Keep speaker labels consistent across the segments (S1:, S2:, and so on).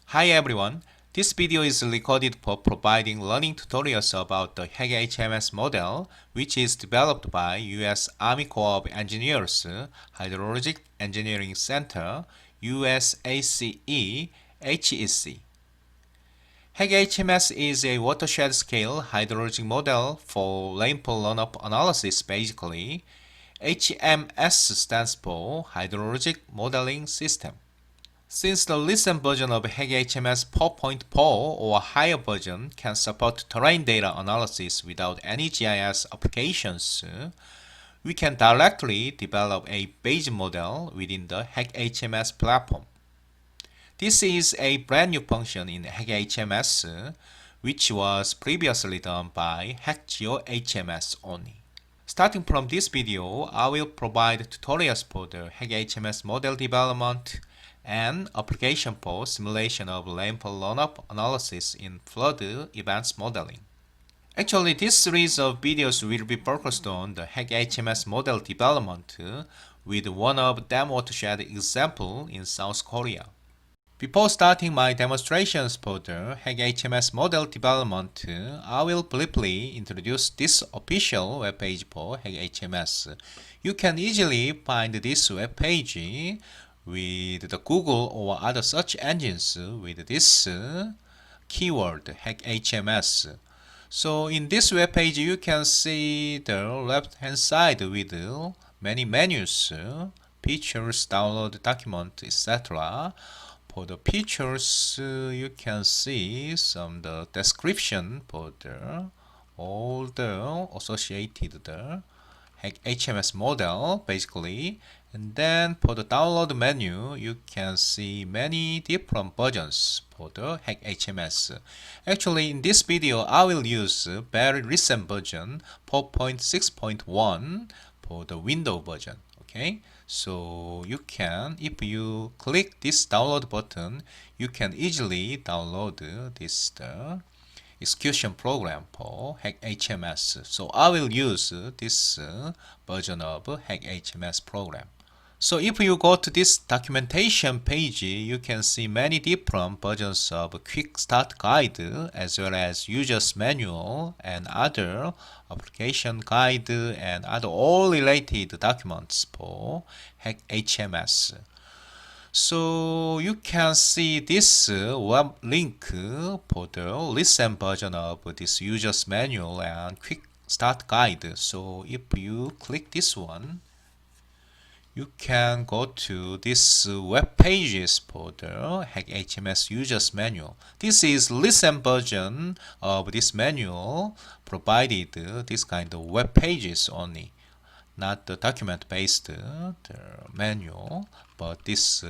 S1: Hi everyone, this video is recorded for providing learning tutorials about the HEC-HMS model, which is developed by U.S. Army Corps of Engineers Hydrologic Engineering Center, USACE, HEC. HEC-HMS is a watershed-scale hydrologic model for rainfall runoff analysis basically. HMS stands for Hydrologic Modeling System. Since the recent version of HEC-HMS 4.4 or higher version can support terrain data analysis without any GIS applications, we can directly develop a Bayes model within the HEC-HMS platform. This is a brand new function in HEC-HMS, which was previously done by HEC-HMS only. Starting from this video, I will provide tutorials for the HEC-HMS model development and application for simulation of rainfall runoff analysis in flood events modeling. Actually, this series of videos will be focused on the HEC-HMS model development with one of dam watershed example in South Korea. Before starting my demonstrations for the HEC-HMS model development, I will briefly introduce this official webpage for HEC-HMS. You can easily find this webpage with the Google or other search engines with this keyword HEC-HMS. So in this web page you can see the left hand side with many menus, pictures, download document, etc. For the pictures you can see some the description for all the associated HEC-HMS model basically. And then for the download menu, you can see many different versions for the HEC-HMS. Actually, in this video, I will use very recent version 4.6.1 for the Windows version. Okay, so you can, if you click this download button, you can easily download this execution program for HEC-HMS. So I will use this version of HEC-HMS program. So if you go to this documentation page, you can see many different versions of quick start guide as well as user's manual and other application guide and other all related documents for HEC-HMS. So you can see this web link for the recent version of this user's manual and quick start guide. So if you click this one, you can go to this web pages for the HEC-HMS user's manual. This is recent version of this manual provided this kind of web pages only, not the document-based manual, but this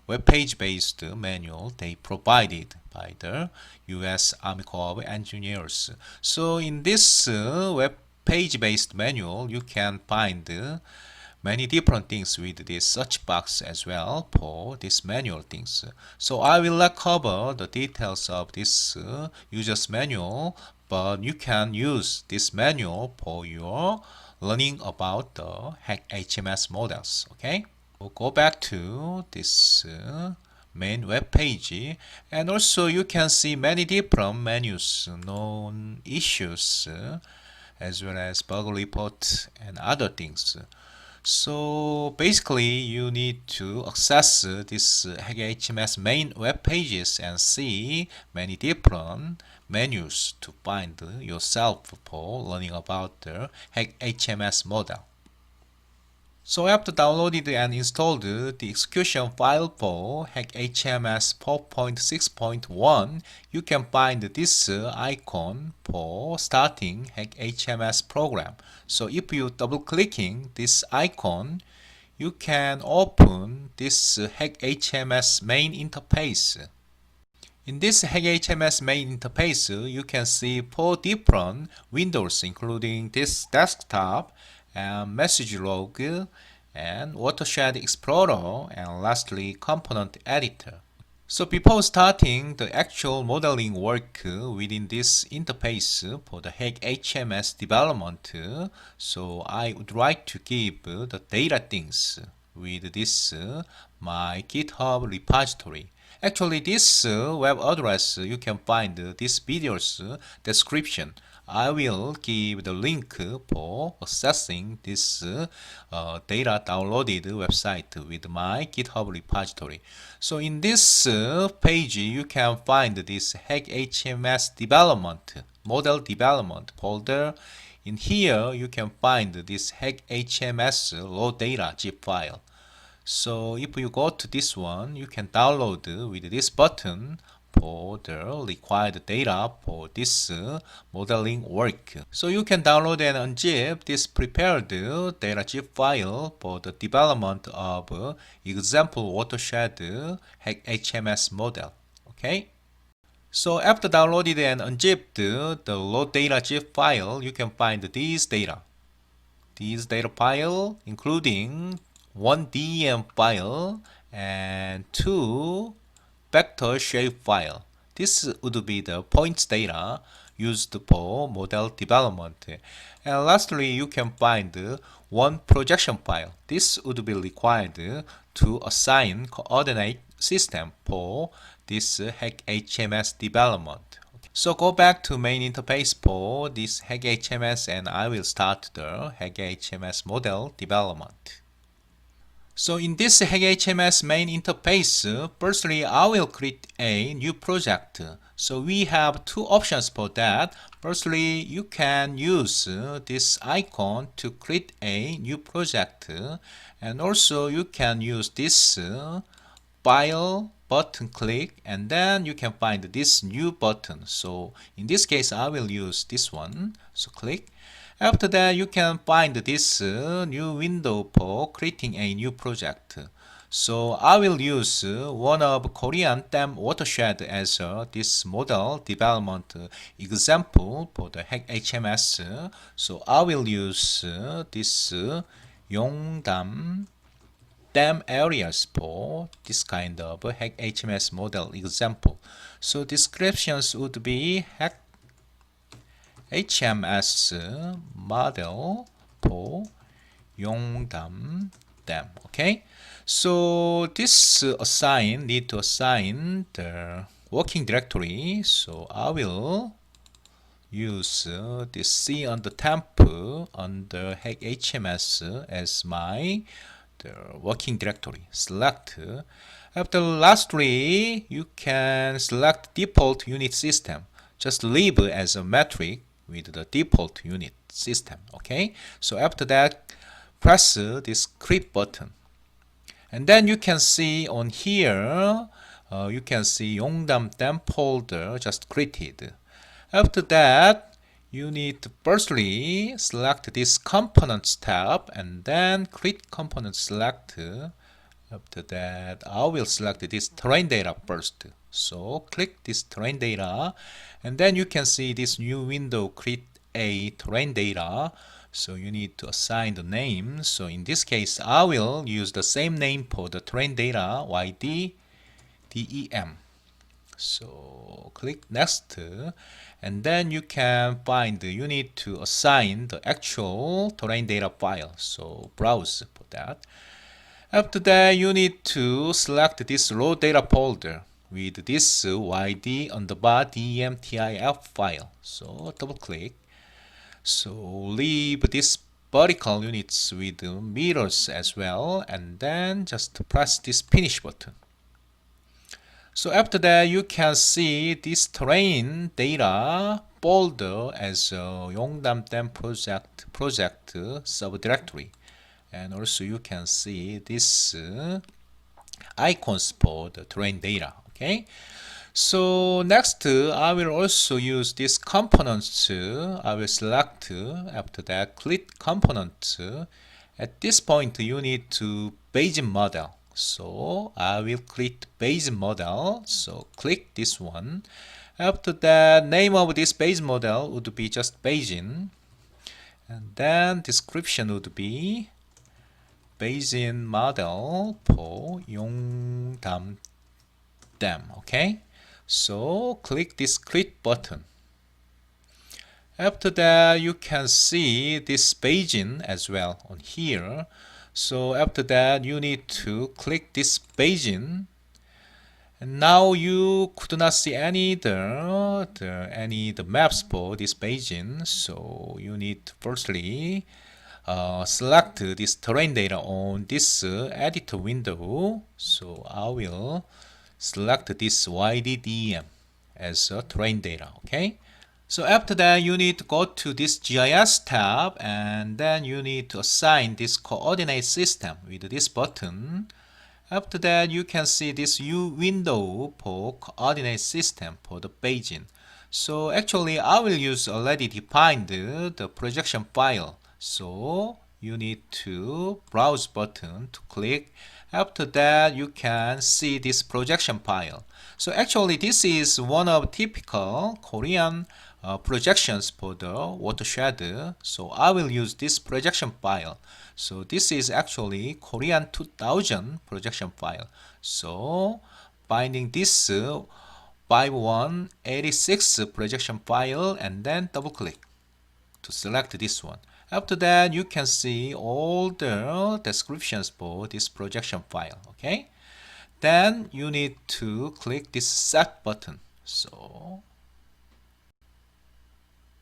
S1: web page-based manual they provided by the U.S. Army Corps of Engineers. So in this web page-based manual, you can find many different things with this search box as well for this manual things. So I will not cover the details of this user's manual, but you can use this manual for your learning about the HEC-HMS models. Okay, we'll go back to this main web page, and also you can see many different menus, known issues, as well as bug report and other things. So basically you need to access this HEC-HMS main web pages and see many different menus to find yourself for learning about the HEC-HMS model. So after downloaded and installed the execution file for HEC-HMS 4.6.1, you can find this icon for starting HEC-HMS program. So if you double clicking this icon, you can open this HEC-HMS main interface. In this HEC-HMS main interface, you can see 4 different windows, including this desktop and message log and watershed explorer, and lastly component editor. So before starting the actual modeling work within this interface for the HEC-HMS development, so I would like to give the data things with this my GitHub repository. Actually, this web address, you can find this video's description. I will give the link for accessing this data downloaded website with my GitHub repository. So in this page, you can find this HEC-HMS development, model development folder. In here, you can find this HEC-HMS raw data zip file. So if you go to this one, you can download with this button for the required data for this modeling work. So you can download and unzip this prepared data zip file for the development of example watershed HEC-HMS model. Okay. So after downloaded and unzipped the raw data zip file, you can find these data. These data file including one DEM file and two vector shape file. This would be the points data used for model development. And lastly, you can find one projection file. This would be required to assign coordinate system for this HEC-HMS development. So go back to main interface for this HEC-HMS and I will start the HEC-HMS model development. So in this HEC-HMS main interface, firstly I will create a new project. So we have two options for that. Firstly, you can use this icon to create a new project, and also you can use this file button click and then you can find this new button. So in this case I will use this one. So click. After that you can find this new window for creating a new project. So I will use one of Korean dam watershed as this model development example for the HEC-HMS. So I will use this Yongdam dam areas for this kind of HEC-HMS model example. So descriptions would be HMS model for Yongdam dam. Okay, so this need to assign the working directory. So I will use this C on the temp under HEC-HMS as my the working directory. Select. After lastly, you can select default unit system. Just leave as a metric with the default unit system. Okay. So after that, press this create button, and then you can see on here. You can see Yongdam dam folder just created. After that, you need to firstly select this components tab and then create component select. After that, I will select this terrain data first. So click this terrain data and then you can see this new window create a terrain data. So you need to assign the name. So in this case, I will use the same name for the terrain data YD DEM. So click next and then you can find you need to assign the actual terrain data file. So browse for that. After that you need to select this raw data folder with this YD underbar DEMTIF file. So double click. So leave this vertical units with meters as well and then just press this finish button. So after that, you can see this terrain data folder as Yongdam dam project subdirectory, and also you can see this icons for the terrain data. Okay. So next, I will also use this components. I will select. After that, click component. At this point, you need to Bayesian model. So I will create Bayesian model. So click this one. After that, name of this Bayesian model would be just Bayesian. And then description would be Bayesian model for Yongdam dam. Okay. So click this create button. After that, you can see this Bayesian as well on here. So after that, you need to click this Bayesian And now you could not see any the maps for this Beijing, so you need to firstly select this terrain data on this editor window. So I will select this YDDM as terrain data. Okay. So after that, you need to go to this GIS tab, and then you need to assign this coordinate system with this button. After that, you can see this U window for coordinate system for the Beijing. So actually, I will use already defined the projection file. So you need to browse button to click. After that, you can see this projection file. So actually, this is one of typical Korean projections for the watershed. So I will use this projection file. So this is actually Korean 2000 projection file. So finding this 5186 projection file and then double click to select this one. After that, you can see all the descriptions for this projection file. Okay. Then you need to click this set button. So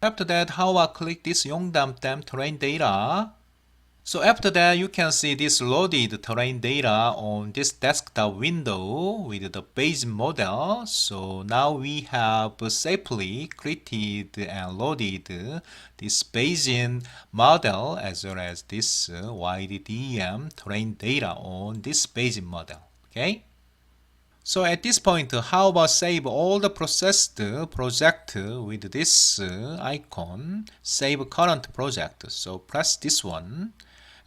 S1: after that, how I click this Yongdam Dam terrain data. So after that, you can see this loaded terrain data on this desktop window with the base model. So now we have safely created and loaded this Bayesian model as well as this YDDM terrain data on this Bayesian model. Okay. So at this point, how about save all the processed project with this icon, save current project. So press this one.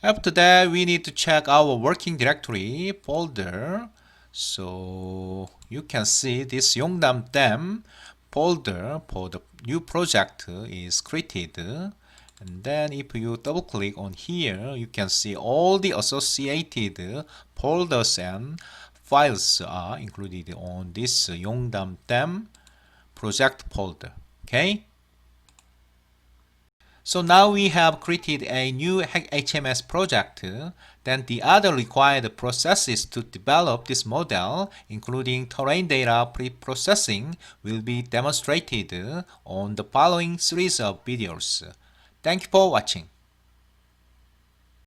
S1: After that, we need to check our working directory folder. So you can see this Yongdam Dam folder for the new project is created. And then if you double click on here, you can see all the associated folders and files are included on this Yongdam Dam project folder. Okay. So now we have created a new HEC-HMS project. Then the other required processes to develop this model, including terrain data pre-processing, will be demonstrated on the following series of videos. Thank you for watching.